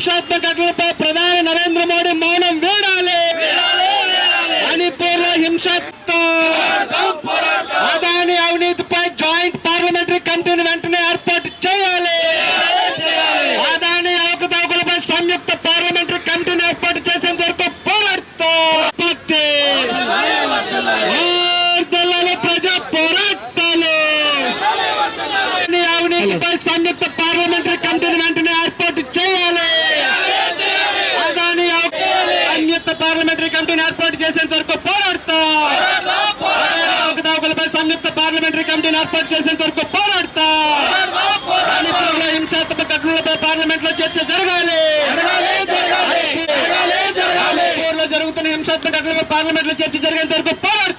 హింసాత్మక ఘటనలపై ప్రధాని నరేంద్ర మోడీ మౌనం వీడాలి. మణిపూర్ లో హింసతో అదాని అవినీతిపై జాయింట్ పార్లమెంటరీ కమిటీని వెంటనే ఏర్పాటు చేయాలి. అదాని అవకతవకలపై సంయుక్త పార్లమెంటరీ కమిటీని ఏర్పాటు చేసేంత వరకు పోరాడతాం. ప్రజా పోరాటాలు అవినీతిపై సంయుక్త పార్లమెంటరీ కమిటీని వెంటనే ఏర్పాటు చేయాలి. అదాని సంయుక్త పార్లమెంటరీ కమిటీని ఏర్పాటు చేసేంత వరకు పోరాడతాం. అవకతవకలపై సంయుక్త పార్లమెంటరీ కమిటీని ఏర్పాటు చేసేంత వరకు పోరాడతాం. మణిపూర్లో హింసాత్మక ఘటనలపై పార్లమెంట్ లో చర్చ జరగాలి. మణిపూర్లో జరుగుతున్న హింసాత్మక ఘటనలపై పార్లమెంట్ లో చర్చ జరిగేంత వరకు పోరాడతాం.